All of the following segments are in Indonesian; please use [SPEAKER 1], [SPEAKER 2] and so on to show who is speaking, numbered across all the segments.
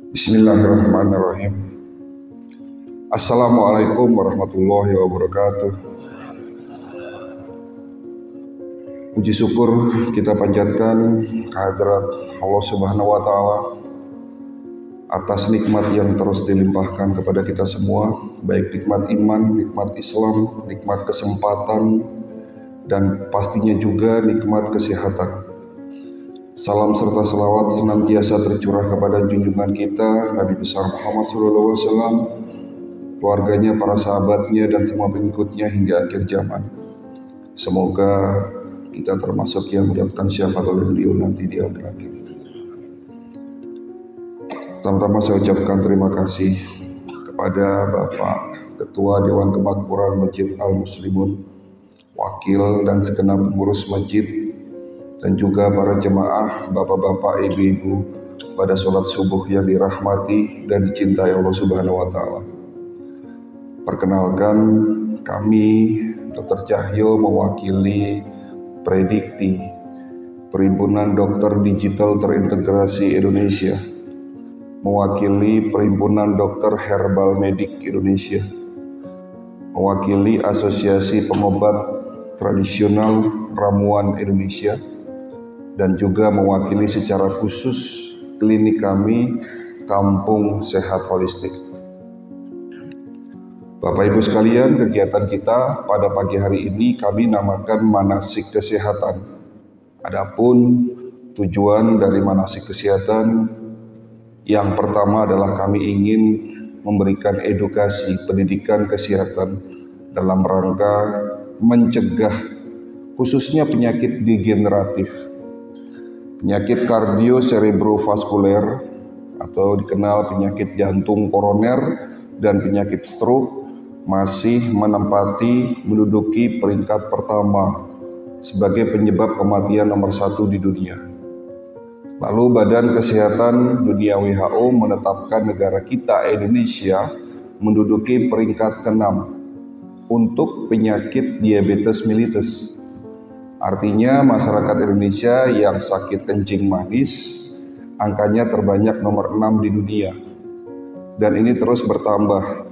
[SPEAKER 1] Bismillahirrahmanirrahim. Assalamualaikum warahmatullahi wabarakatuh. Puji syukur kita panjatkan kehadirat Allah Subhanahu wa Ta'ala atas nikmat yang terus dilimpahkan kepada kita semua, baik nikmat iman, nikmat Islam, nikmat kesempatan, dan pastinya juga nikmat kesehatan. Salam serta selawat senantiasa tercurah kepada junjungan kita Nabi besar Muhammad SAW, keluarganya, para sahabatnya, dan semua pengikutnya hingga akhir zaman. Semoga kita termasuk yang mendapatkan syafaat oleh beliau nanti di akhir akhir. Pertama-tama saya ucapkan terima kasih kepada Bapak Ketua Dewan Kemakmuran Masjid Al-Muslimun, wakil dan segenap pengurus masjid, dan juga para jemaah, bapak-bapak, ibu-ibu pada sholat subuh yang dirahmati dan dicintai Allah Subhanahu wa Ta'ala. Perkenalkan, kami Dr. Cahyo mewakili Predikti, Perhimpunan Dokter Digital Terintegrasi Indonesia, mewakili Perhimpunan Dokter Herbal Medik Indonesia, mewakili Asosiasi Pengobat Tradisional Ramuan Indonesia, dan juga mewakili secara khusus klinik kami, Kampung Sehat Holistik. Bapak Ibu sekalian, kegiatan kita pada pagi hari ini kami namakan manasik kesehatan. Adapun tujuan dari manasik kesehatan yang pertama adalah kami ingin memberikan edukasi pendidikan kesehatan dalam rangka mencegah khususnya penyakit degeneratif, penyakit kardioserebrovaskuler atau dikenal penyakit jantung koroner dan penyakit stroke masih menduduki peringkat pertama sebagai penyebab kematian nomor 1 di dunia. Lalu Badan Kesehatan Dunia WHO menetapkan negara kita Indonesia menduduki peringkat ke-6 untuk penyakit diabetes mellitus. Artinya masyarakat Indonesia yang sakit kencing manis angkanya terbanyak nomor 6 di dunia, dan ini terus bertambah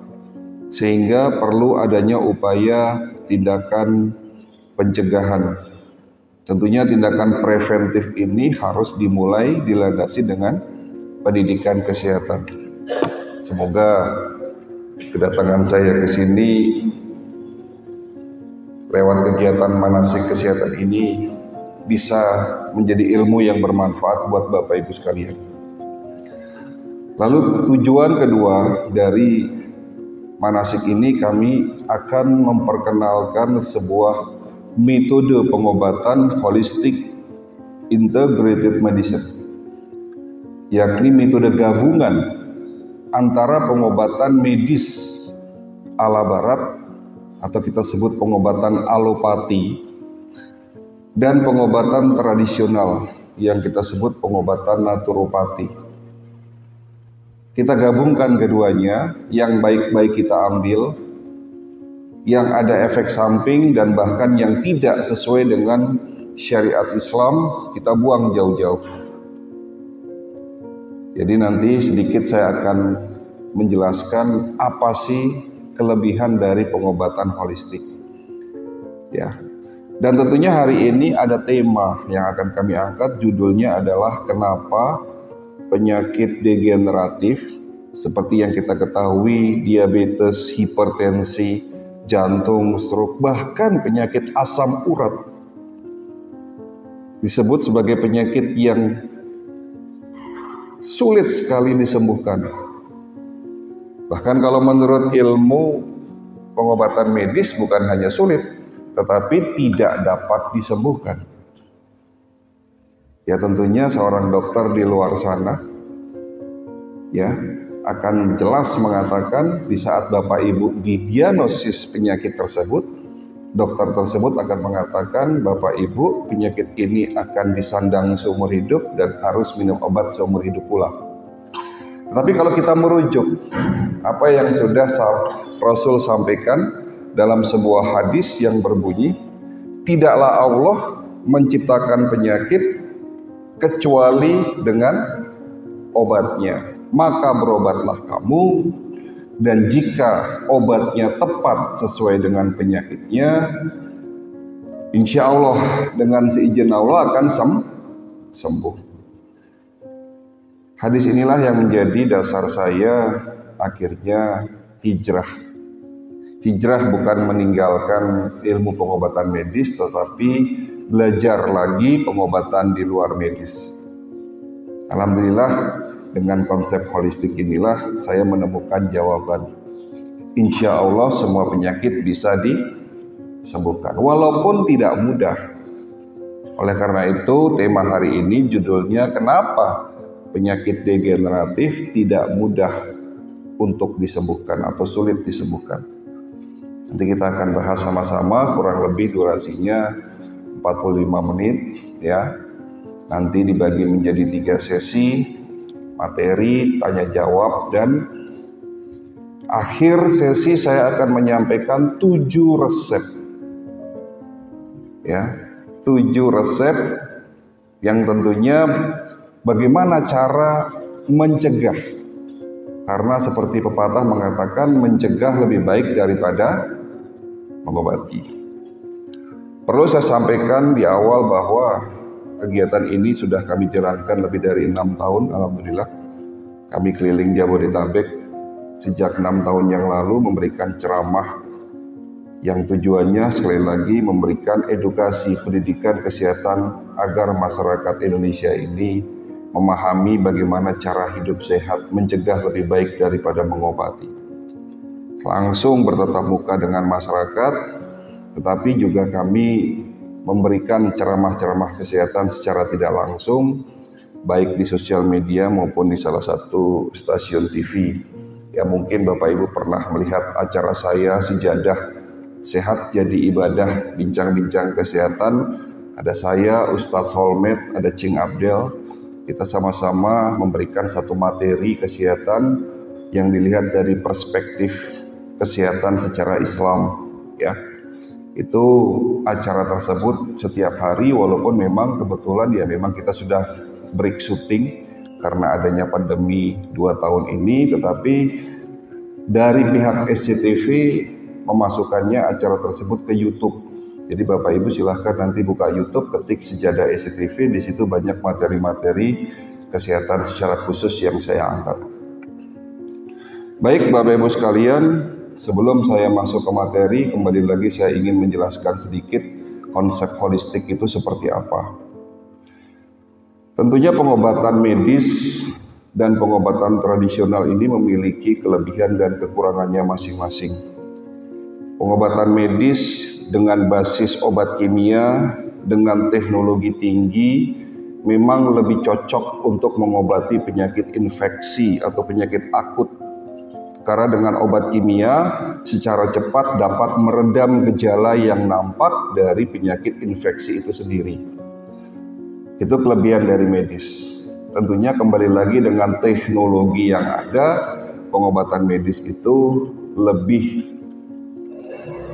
[SPEAKER 1] sehingga perlu adanya upaya tindakan pencegahan. Tentunya tindakan preventif ini harus dimulai dilandasi dengan pendidikan kesehatan. Semoga kedatangan saya ke sini lewat kegiatan manasik kesehatan ini bisa menjadi ilmu yang bermanfaat buat Bapak Ibu sekalian. Lalu tujuan kedua dari manasik ini, kami akan memperkenalkan sebuah metode pengobatan holistic integrated medicine, yakni metode gabungan antara pengobatan medis ala barat atau kita sebut pengobatan alopati dan pengobatan tradisional yang kita sebut pengobatan naturopati. Kita gabungkan keduanya, yang baik-baik kita ambil, yang ada efek samping dan bahkan yang tidak sesuai dengan syariat Islam kita buang jauh-jauh. Jadi nanti sedikit saya akan menjelaskan apa sih kelebihan dari pengobatan holistik. Ya. Dan tentunya hari ini ada tema yang akan kami angkat, judulnya adalah kenapa penyakit degeneratif seperti yang kita ketahui, diabetes, hipertensi, jantung, stroke, bahkan penyakit asam urat disebut sebagai penyakit yang sulit sekali disembuhkan. Bahkan kalau menurut ilmu pengobatan medis bukan hanya sulit, tetapi tidak dapat disembuhkan. Ya tentunya seorang dokter di luar sana ya akan jelas mengatakan di saat Bapak Ibu didiagnosis penyakit tersebut, dokter tersebut akan mengatakan Bapak Ibu penyakit ini akan disandang seumur hidup dan harus minum obat seumur hidup pula. Tetapi kalau kita merujuk apa yang sudah Rasul sampaikan dalam sebuah hadis yang berbunyi, tidaklah Allah menciptakan penyakit kecuali dengan obatnya. maka berobatlah kamu, dan jika obatnya tepat sesuai dengan penyakitnya, insya Allah dengan seizin Allah akan sembuh. Hadis inilah yang menjadi dasar saya akhirnya hijrah. Hijrah bukan meninggalkan ilmu pengobatan medis, tetapi belajar lagi pengobatan di luar medis. Alhamdulillah dengan konsep holistik inilah saya menemukan jawaban. Insya Allah semua penyakit bisa disembuhkan, walaupun tidak mudah. Oleh karena itu tema hari ini judulnya kenapa penyakit degeneratif tidak mudah untuk disembuhkan atau sulit disembuhkan. Nanti kita akan bahas sama-sama, kurang lebih durasinya 45 menit ya. Nanti dibagi menjadi 3 sesi, materi, tanya jawab, dan akhir sesi saya akan menyampaikan 7 resep. Ya, 7 resep yang tentunya bagaimana cara mencegah. Karena seperti pepatah mengatakan mencegah lebih baik daripada mengobati. Perlu saya sampaikan di awal bahwa kegiatan ini sudah kami jalankan lebih dari 6 tahun, alhamdulillah. Kami keliling Jabodetabek sejak 6 tahun yang lalu memberikan ceramah yang tujuannya sekali lagi memberikan edukasi pendidikan kesehatan agar masyarakat Indonesia ini memahami bagaimana cara hidup sehat, mencegah lebih baik daripada mengobati. Langsung bertatap muka dengan masyarakat, tetapi juga kami memberikan ceramah-ceramah kesehatan secara tidak langsung, baik di sosial media maupun di salah satu stasiun TV. Ya mungkin Bapak Ibu pernah melihat acara saya Sejadah Sehat Jadi Ibadah, bincang-bincang kesehatan. Ada saya, Ustadz Solmed, ada Cing Abdel. Kita sama-sama memberikan satu materi kesehatan yang dilihat dari perspektif kesehatan secara Islam. Ya, itu acara tersebut setiap hari, walaupun memang kebetulan ya memang kita sudah break syuting karena adanya pandemi 2 tahun ini, tetapi dari pihak SCTV memasukkannya acara tersebut ke YouTube. Jadi Bapak Ibu silahkan nanti buka YouTube, ketik Sejadah SCTV, di situ banyak materi-materi kesehatan secara khusus yang saya angkat. Baik Bapak Ibu sekalian, sebelum saya masuk ke materi, kembali lagi saya ingin menjelaskan sedikit konsep holistik itu seperti apa. Tentunya pengobatan medis dan pengobatan tradisional ini memiliki kelebihan dan kekurangannya masing-masing. Pengobatan medis dengan basis obat kimia dengan teknologi tinggi memang lebih cocok untuk mengobati penyakit infeksi atau penyakit akut. Karena dengan obat kimia secara cepat dapat meredam gejala yang nampak dari penyakit infeksi itu sendiri. Itu kelebihan dari medis. Tentunya kembali lagi dengan teknologi yang ada, pengobatan medis itu lebih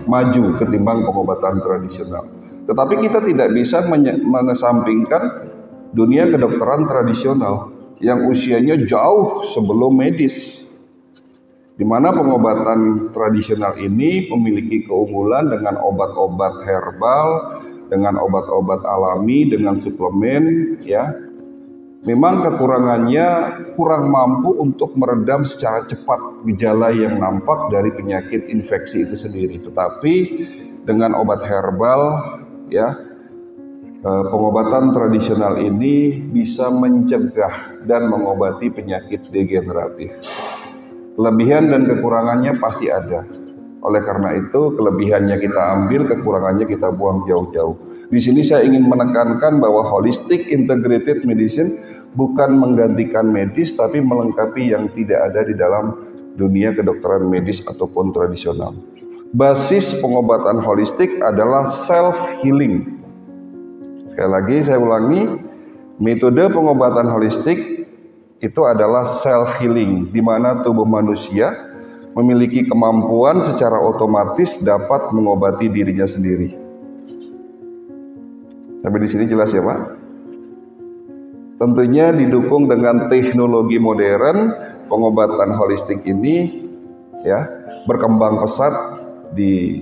[SPEAKER 1] maju ketimbang pengobatan tradisional. Tetapi kita tidak bisa mengesampingkan dunia kedokteran tradisional yang usianya jauh sebelum medis, di mana pengobatan tradisional ini memiliki keunggulan dengan obat-obat herbal, dengan obat-obat alami, dengan suplemen, ya. Memang kekurangannya kurang mampu untuk meredam secara cepat gejala yang nampak dari penyakit infeksi itu sendiri. Tetapi dengan obat herbal, ya, pengobatan tradisional ini bisa mencegah dan mengobati penyakit degeneratif. Kelebihan dan kekurangannya pasti ada. Oleh karena itu, kelebihannya kita ambil, kekurangannya kita buang jauh-jauh. Di sini saya ingin menekankan bahwa holistic integrated medicine bukan menggantikan medis, tapi melengkapi yang tidak ada di dalam dunia kedokteran medis ataupun tradisional. Basis pengobatan holistik adalah self-healing. Sekali lagi saya ulangi, metode pengobatan holistik itu adalah self-healing, di mana tubuh manusia memiliki kemampuan secara otomatis dapat mengobati dirinya sendiri. Sampai di sini jelas ya Pak? Tentunya didukung dengan teknologi modern, pengobatan holistik ini ya berkembang pesat di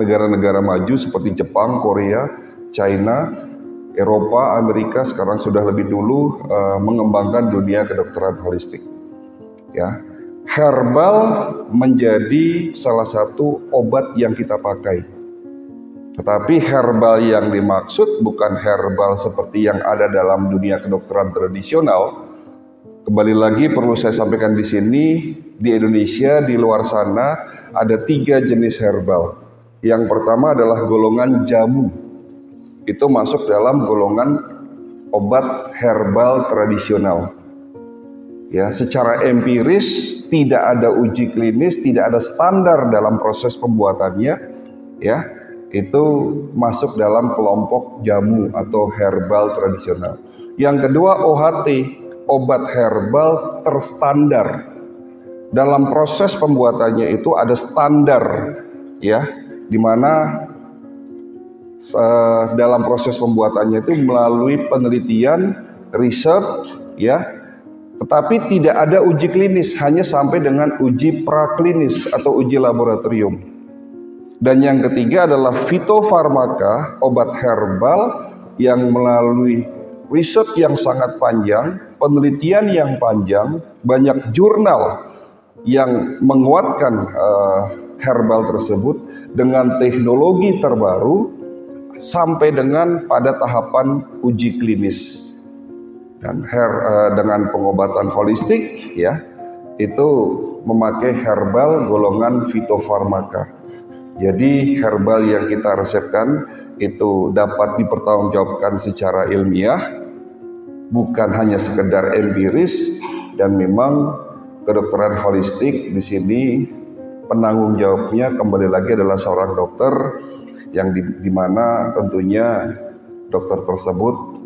[SPEAKER 1] negara-negara maju seperti Jepang, Korea, China, Eropa, Amerika sekarang sudah lebih dulu mengembangkan dunia kedokteran holistik. Ya, herbal menjadi salah satu obat yang kita pakai. Tetapi herbal yang dimaksud bukan herbal seperti yang ada dalam dunia kedokteran tradisional. Kembali lagi perlu saya sampaikan di sini, di Indonesia, di luar sana ada 3 jenis herbal. Yang pertama adalah golongan jamu. Itu masuk dalam golongan obat herbal tradisional. Ya, secara empiris tidak ada uji klinis, tidak ada standar dalam proses pembuatannya, ya. Itu masuk dalam kelompok jamu atau herbal tradisional. Yang kedua OHT, obat herbal terstandar. Dalam proses pembuatannya itu ada standar, ya, di mana dalam proses pembuatannya itu melalui penelitian, riset, ya. Tetapi tidak ada uji klinis, hanya sampai dengan uji praklinis atau uji laboratorium. Dan yang ketiga adalah fitofarmaka, obat herbal yang melalui riset yang sangat panjang, penelitian yang panjang, banyak jurnal yang menguatkan herbal tersebut dengan teknologi terbaru sampai dengan pada tahapan uji klinis. Dan dengan pengobatan holistik ya itu memakai herbal golongan fitofarmaka. Jadi herbal yang kita resepkan itu dapat dipertanggungjawabkan secara ilmiah, bukan hanya sekedar empiris, dan memang kedokteran holistik di sini penanggung jawabnya kembali lagi adalah seorang dokter yang di mana tentunya dokter tersebut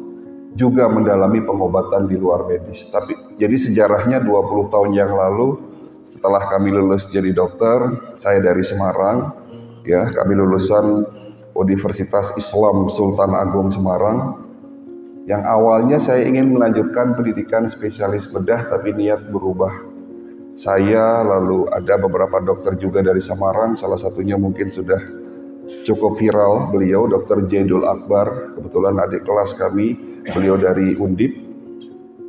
[SPEAKER 1] juga mendalami pengobatan di luar medis. Tapi jadi sejarahnya 20 tahun yang lalu setelah kami lulus jadi dokter, saya dari Semarang, ya, kami lulusan Universitas Islam Sultan Agung Semarang. Yang awalnya saya ingin melanjutkan pendidikan spesialis bedah, tapi niat berubah. Saya lalu ada beberapa dokter juga dari Semarang, salah satunya mungkin sudah cukup viral, beliau Dr. Jaidul Akbar, kebetulan adik kelas kami, beliau dari Undip.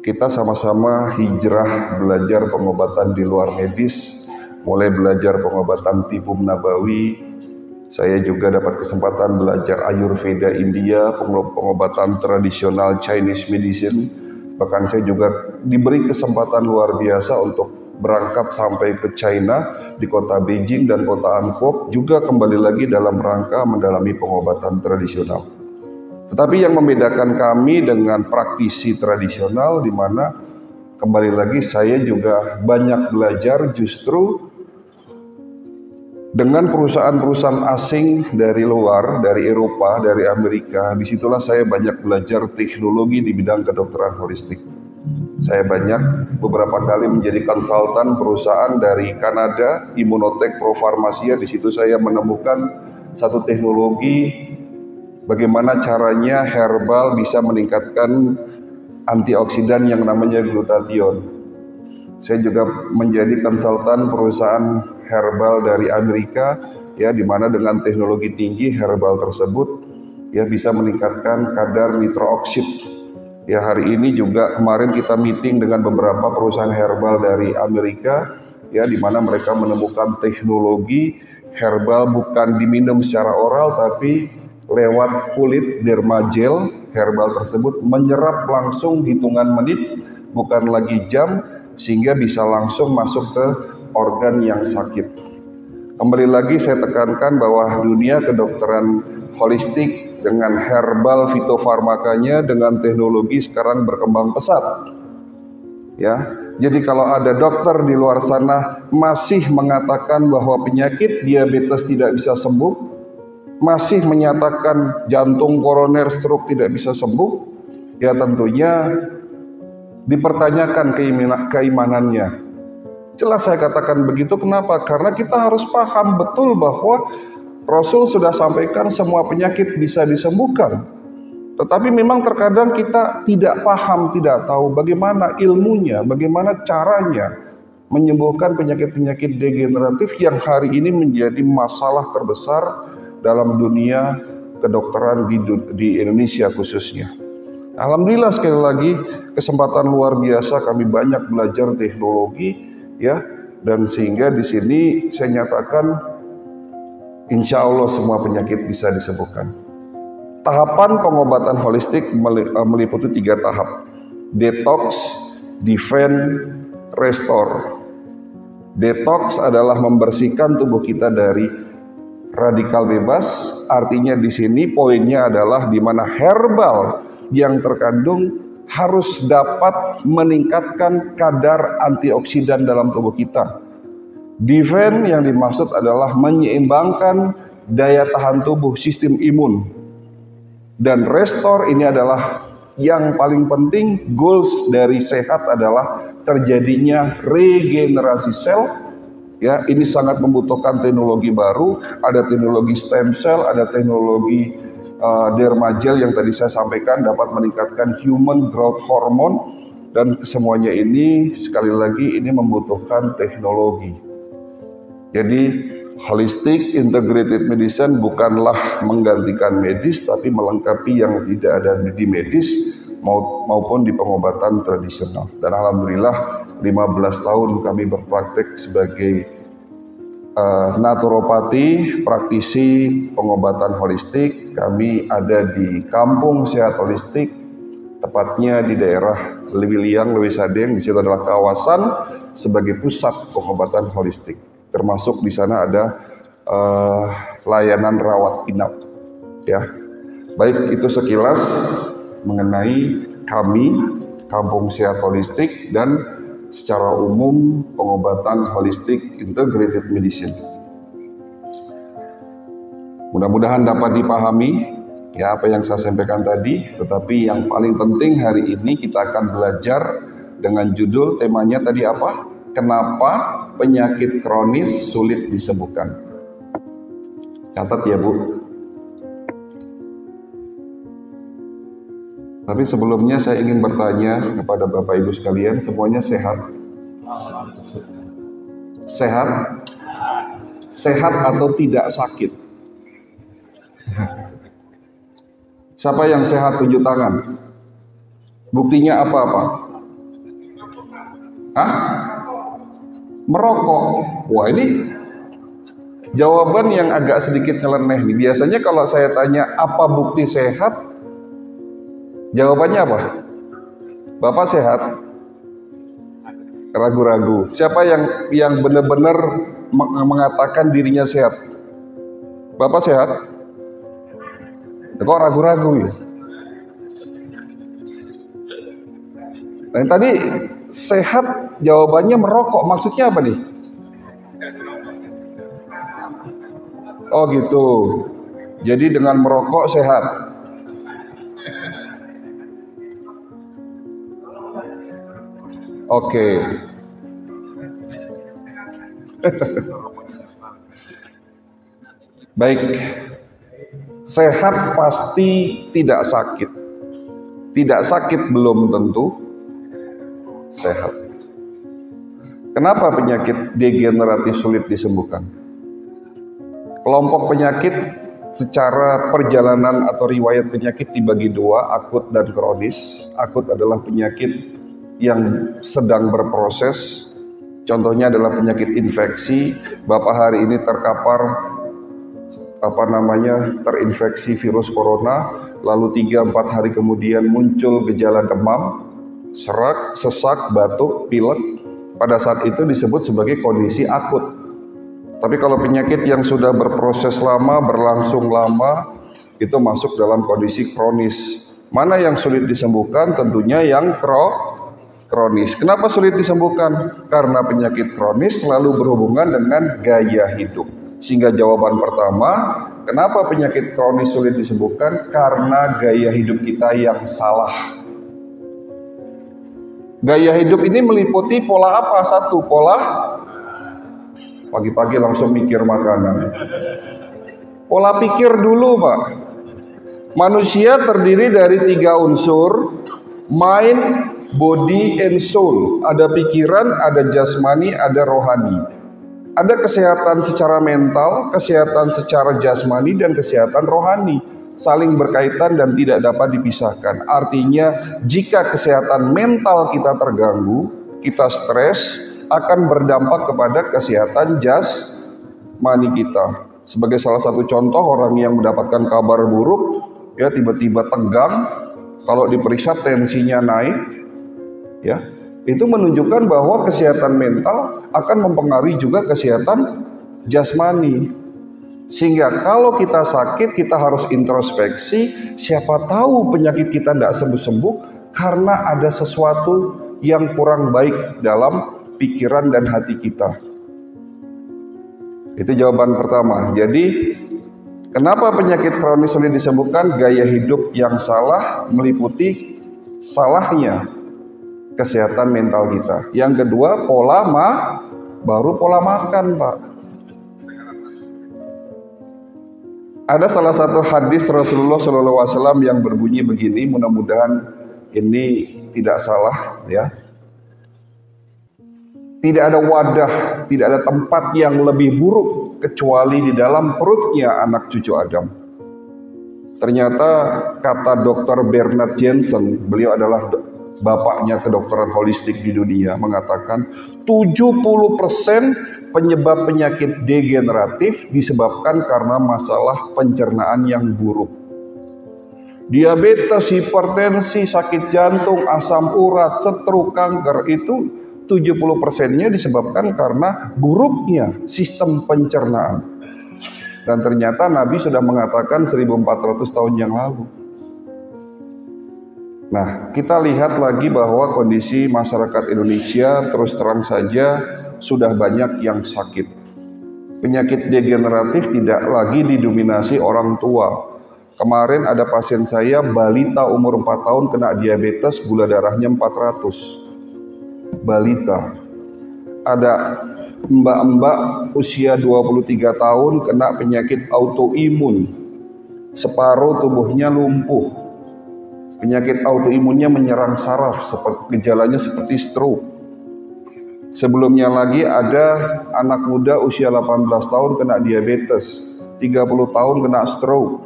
[SPEAKER 1] Kita sama-sama hijrah belajar pengobatan di luar medis, mulai belajar pengobatan tibum nabawi. Saya juga dapat kesempatan belajar Ayurveda India, pengobatan tradisional Chinese medicine. Bahkan saya juga diberi kesempatan luar biasa untuk berangkat sampai ke China di kota Beijing dan kota Ankwok, juga kembali lagi dalam rangka mendalami pengobatan tradisional. Tetapi yang membedakan kami dengan praktisi tradisional, di mana kembali lagi saya juga banyak belajar justru dengan perusahaan-perusahaan asing dari luar, dari Eropa, dari Amerika. Disitulah saya banyak belajar teknologi di bidang kedokteran holistik. Saya banyak beberapa kali menjadi konsultan perusahaan dari Kanada, Immunotech Profarmacia. Di situ saya menemukan satu teknologi bagaimana caranya herbal bisa meningkatkan antioksidan yang namanya glutathione. Saya juga menjadi konsultan perusahaan herbal dari Amerika, ya, di mana dengan teknologi tinggi herbal tersebut ya bisa meningkatkan kadar nitrooksid. Ya, hari ini juga kemarin kita meeting dengan beberapa perusahaan herbal dari Amerika, ya, di mana mereka menemukan teknologi herbal bukan diminum secara oral tapi lewat kulit dermagel. Herbal tersebut menyerap langsung hitungan menit, bukan lagi jam, sehingga bisa langsung masuk ke organ yang sakit. Kembali lagi saya tekankan bahwa dunia kedokteran holistik dengan herbal fitofarmakanya dengan teknologi sekarang berkembang pesat. Ya, jadi kalau ada dokter di luar sana masih mengatakan bahwa penyakit diabetes tidak bisa sembuh, masih menyatakan jantung koroner stroke tidak bisa sembuh, ya tentunya dipertanyakan keimanannya. Jelas saya katakan begitu, kenapa? Karena kita harus paham betul bahwa Rasul sudah sampaikan semua penyakit bisa disembuhkan. Tetapi memang terkadang kita tidak paham, tidak tahu bagaimana ilmunya, bagaimana caranya menyembuhkan penyakit-penyakit degeneratif yang hari ini menjadi masalah terbesar dalam dunia kedokteran di Indonesia khususnya. Alhamdulillah sekali lagi kesempatan luar biasa, kami banyak belajar teknologi ya, dan sehingga di sini saya nyatakan insya Allah semua penyakit bisa disembuhkan. Tahapan pengobatan holistik meliputi 3 tahap: detox, defend, restore. Detox adalah membersihkan tubuh kita dari radikal bebas, artinya di sini poinnya adalah di mana herbal yang terkandung harus dapat meningkatkan kadar antioksidan dalam tubuh kita. Defend yang dimaksud adalah menyeimbangkan daya tahan tubuh, sistem imun. Dan restore ini adalah yang paling penting, goals dari sehat adalah terjadinya regenerasi sel. Ya, ini sangat membutuhkan teknologi baru, ada teknologi stem cell, ada teknologi dermagel yang tadi saya sampaikan dapat meningkatkan human growth hormone, dan semuanya ini sekali lagi ini membutuhkan teknologi. Jadi holistic integrated medicine bukanlah menggantikan medis, tapi melengkapi yang tidak ada di medis maupun di pengobatan tradisional. Dan alhamdulillah 15 tahun kami berpraktek sebagai naturopati, praktisi pengobatan holistik. Kami ada di Kampung Sehat Holistik, tepatnya di daerah Lewiliang, Lewisadeng. Di situ adalah kawasan sebagai pusat pengobatan holistik. Termasuk di sana ada layanan rawat inap, ya. Baik, itu sekilas mengenai kami Kampung Sehat Holistik dan secara umum pengobatan holistik integrated medicine. Mudah-mudahan dapat dipahami ya apa yang saya sampaikan tadi. Tetapi yang paling penting hari ini kita akan belajar dengan judul, temanya tadi apa? Kenapa penyakit kronis sulit disembuhkan? Catat ya Bu. Tapi sebelumnya saya ingin bertanya kepada Bapak Ibu sekalian, semuanya sehat? Sehat? Sehat atau tidak sakit? Siapa yang sehat tunjuk tangan? Buktinya apa-apa? Hah? Merokok. Wah, ini jawaban yang agak sedikit nyeleneh nih. Biasanya kalau saya tanya apa bukti sehat, jawabannya apa? Bapak sehat? Ragu-ragu. Siapa yang benar-benar mengatakan dirinya sehat? Bapak sehat? Kok ragu-ragu ya? Nah, yang tadi sehat jawabannya merokok, maksudnya apa nih? Oh gitu. Jadi dengan merokok sehat. Oke. Baik. Sehat pasti tidak sakit. Tidak sakit belum tentu sehat. Kenapa penyakit degeneratif sulit disembuhkan? Kelompok penyakit secara perjalanan atau riwayat penyakit dibagi 2, akut dan kronis. Akut adalah penyakit yang sedang berproses. Contohnya adalah penyakit infeksi. Bapak hari ini terkapar terinfeksi virus corona, lalu 3-4 hari kemudian muncul gejala demam, serak, sesak, batuk, pilek. Pada saat itu disebut sebagai kondisi akut. Tapi kalau penyakit yang sudah berproses lama, berlangsung lama, itu masuk dalam kondisi kronis. Mana yang sulit disembuhkan? Tentunya yang kronis. Kenapa sulit disembuhkan? Karena penyakit kronis selalu berhubungan dengan gaya hidup. Sehingga jawaban pertama, kenapa penyakit kronis sulit disembuhkan? Karena gaya hidup kita yang salah. Gaya hidup ini meliputi pola apa? Satu, pola pagi-pagi langsung mikir makanan. Pola pikir dulu, Pak. Manusia terdiri dari 3 unsur, mind, body, and soul. Ada pikiran, ada jasmani, ada rohani. Ada kesehatan secara mental, kesehatan secara jasmani, dan kesehatan rohani. Saling berkaitan dan tidak dapat dipisahkan. Artinya, jika kesehatan mental kita terganggu, kita stres, akan berdampak kepada kesehatan jasmani kita. Sebagai salah satu contoh, orang yang mendapatkan kabar buruk, ya tiba-tiba tegang, kalau diperiksa tensinya naik, ya itu menunjukkan bahwa kesehatan mental akan mempengaruhi juga kesehatan jasmani. Sehingga kalau kita sakit, kita harus introspeksi, siapa tahu penyakit kita tidak sembuh-sembuh karena ada sesuatu yang kurang baik dalam pikiran dan hati kita. Itu jawaban pertama. Jadi, kenapa penyakit kronis sulit disembuhkan? Gaya hidup yang salah meliputi salahnya kesehatan mental kita. Yang kedua, baru pola makan, Pak. Ada salah satu hadis Rasulullah SAW yang berbunyi begini, mudah-mudahan ini tidak salah, ya. Tidak ada wadah, tidak ada tempat yang lebih buruk kecuali di dalam perutnya anak cucu Adam. Ternyata kata Dr. Bernard Jensen, beliau adalah bapaknya kedokteran holistik di dunia, mengatakan 70% penyebab penyakit degeneratif disebabkan karena masalah pencernaan yang buruk. Diabetes, hipertensi, sakit jantung, asam urat, stroke, kanker, itu 70%-nya disebabkan karena buruknya sistem pencernaan. Dan ternyata Nabi sudah mengatakan 1400 tahun yang lalu. Nah, kita lihat lagi bahwa kondisi masyarakat Indonesia terus terang saja sudah banyak yang sakit. Penyakit degeneratif tidak lagi didominasi orang tua. Kemarin ada pasien saya, balita umur 4 tahun kena diabetes, gula darahnya 400. Balita. Ada mbak-mbak usia 23 tahun kena penyakit autoimun. Separuh tubuhnya lumpuh. Penyakit autoimunnya menyerang saraf, gejalanya seperti stroke. Sebelumnya lagi ada anak muda usia 18 tahun kena diabetes, 30 tahun kena stroke.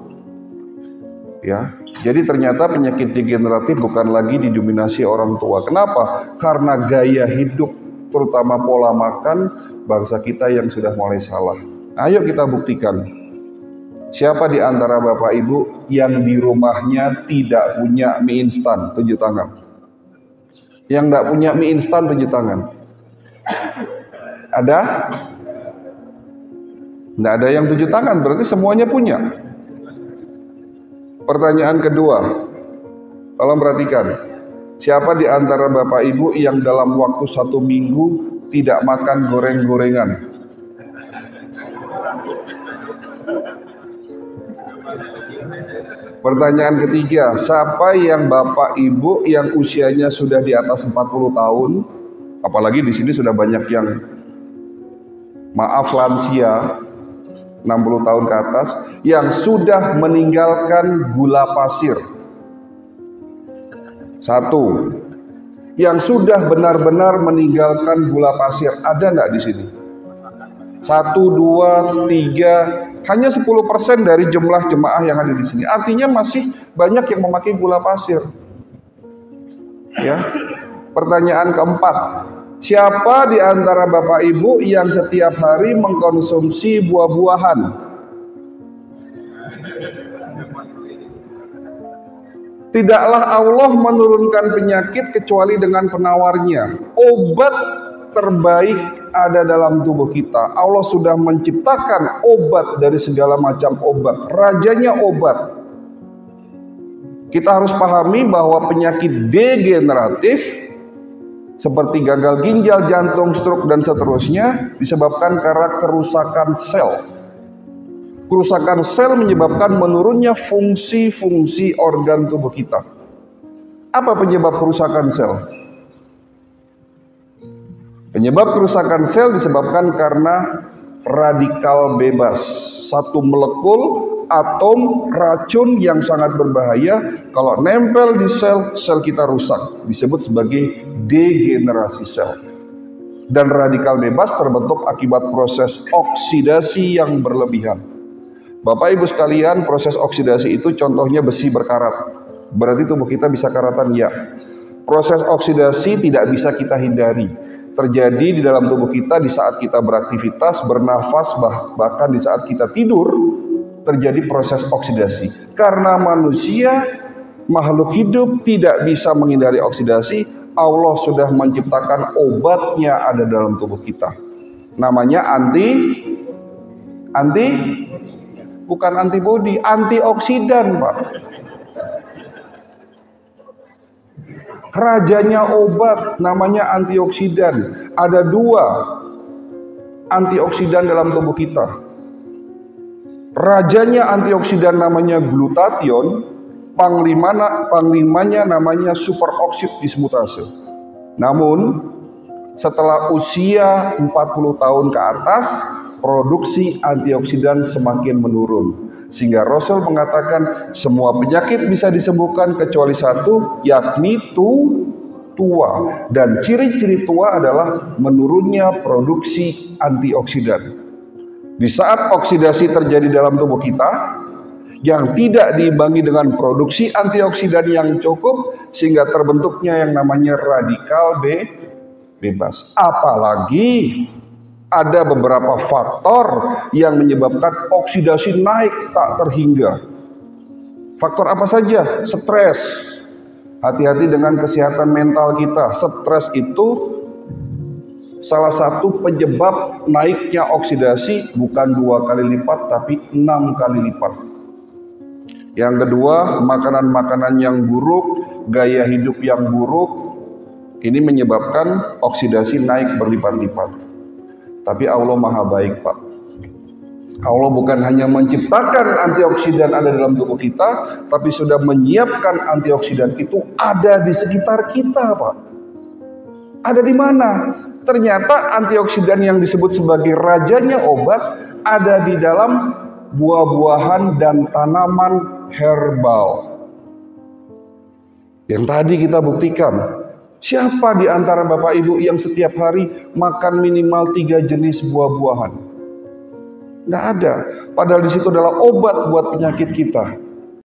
[SPEAKER 1] Ya, jadi ternyata penyakit degeneratif bukan lagi didominasi orang tua. Kenapa? Karena gaya hidup, terutama pola makan bangsa kita yang sudah mulai salah. Ayo kita buktikan. Siapa di antara Bapak Ibu yang di rumahnya tidak punya mie instan? Tunjuk tangan. Yang tidak punya mie instan, tunjuk tangan. Ada? Tidak ada yang tunjuk tangan, berarti semuanya punya. Pertanyaan kedua, tolong perhatikan. Siapa di antara Bapak Ibu yang dalam waktu 1 minggu tidak makan goreng-gorengan? Pertanyaan ketiga, siapa yang Bapak Ibu yang usianya sudah di atas 40 tahun, apalagi di sini sudah banyak yang lansia, 60 tahun ke atas, yang sudah meninggalkan gula pasir? 1. Yang sudah benar-benar meninggalkan gula pasir, ada enggak di sini? 1, 2, 3, hanya 10% dari jumlah jemaah yang ada di sini. Artinya masih banyak yang memakai gula pasir. Ya. Pertanyaan keempat, siapa di antara Bapak Ibu yang setiap hari mengkonsumsi buah-buahan? Tidaklah Allah menurunkan penyakit kecuali dengan penawarnya. Obat terbaik ada dalam tubuh kita. Allah sudah menciptakan obat dari segala macam obat. Rajanya obat. Kita harus pahami bahwa penyakit degeneratif seperti gagal ginjal, jantung, stroke, dan seterusnya disebabkan karena kerusakan sel. Kerusakan sel menyebabkan menurunnya fungsi-fungsi organ tubuh kita. Apa penyebab kerusakan sel? Penyebab kerusakan sel disebabkan karena radikal bebas. satu molekul atom racun yang sangat berbahaya. Kalau nempel di sel, sel kita rusak, disebut sebagai degenerasi sel. Dan radikal bebas terbentuk akibat proses oksidasi yang berlebihan. Bapak Ibu sekalian, proses oksidasi itu contohnya besi berkarat. Berarti tubuh kita bisa karatan? Ya. Proses oksidasi tidak bisa kita hindari. Terjadi di dalam tubuh kita di saat kita beraktivitas, bernafas, bahkan di saat kita tidur, terjadi proses oksidasi. Karena manusia, makhluk hidup, tidak bisa menghindari oksidasi, Allah sudah menciptakan obatnya ada dalam tubuh kita. Namanya bukan antibodi, antioksidan, Pak. Rajanya obat namanya antioksidan. Ada 2 antioksidan dalam tubuh kita. Rajanya antioksidan namanya glutathione, panglimanya namanya superoksid dismutase. Namun setelah usia 40 tahun ke atas, produksi antioksidan semakin menurun. Sehingga Rasul mengatakan semua penyakit bisa disembuhkan kecuali satu, yakni tua. Dan ciri-ciri tua adalah menurunnya produksi antioksidan. Di saat oksidasi terjadi dalam tubuh kita, yang tidak diimbangi dengan produksi antioksidan yang cukup, sehingga terbentuknya yang namanya radikal bebas. Apalagi ada beberapa faktor yang menyebabkan oksidasi naik tak terhingga. Faktor apa saja? Stres. Hati-hati dengan kesehatan mental kita. Stres itu salah satu penyebab naiknya oksidasi, bukan 2 kali lipat tapi 6 kali lipat. Yang kedua, makanan-makanan yang buruk, gaya hidup yang buruk, ini menyebabkan oksidasi naik berlipat-lipat. Tapi Allah maha baik, Pak. Allah bukan hanya menciptakan antioksidan ada dalam tubuh kita, tapi sudah menyiapkan antioksidan itu ada di sekitar kita, Pak. Ada di mana? Ternyata antioksidan yang disebut sebagai rajanya obat ada di dalam buah-buahan dan tanaman herbal. Yang tadi kita buktikan. Siapa di antara Bapak Ibu yang setiap hari makan minimal 3 jenis buah-buahan? Tidak ada. Padahal di situ adalah obat buat penyakit kita.